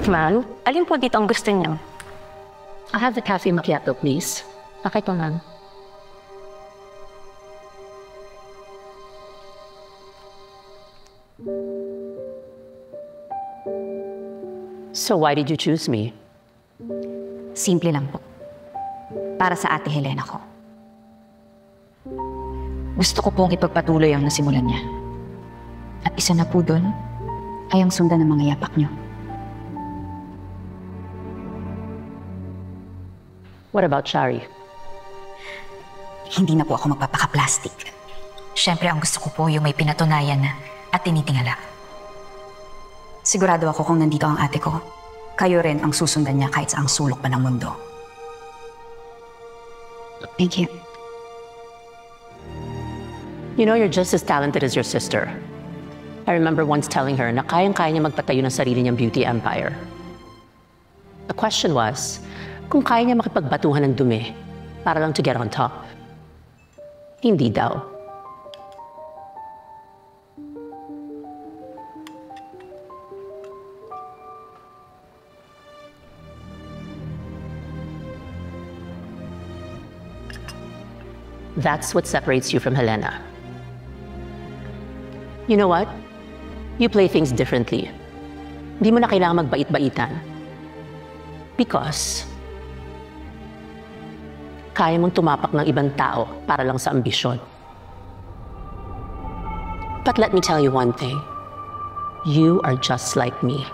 Ma'am, alin po dito ang gusto niyo? I'll have the cafe macchiato, please. Okay po, ma'am. So why did you choose me? Simple lang po. Para sa Ate Helena ko. Gusto ko pong ipagpatuloy ang nasimulan niya. At isa na po doon ay ang sundan ng mga yapak niyo. What about Shari? Hindi na po ako magpapaka-plastic. Siyempre, ang gusto ko po yung may pinatunayan na at tinitingala. Sigurado ako kung nandito ang ate ko, kayo rin ang susundan niya kahit sa ang sulok pa ng mundo. Thank you. You know, you're just as talented as your sister. I remember once telling her na kayang-kaya niya magpatayo ng sarili niyang beauty empire. The question was, kung kaya niya makipagbatuhan ng dumi para lang to get on top. Hindi daw. That's what separates you from Helena. You know what? You play things differently. Hindi mo na kailangan magbait-baitan. Because kaya mong tumapak ng ibang tao para lang sa ambisyon. But let me tell you one thing. You are just like me.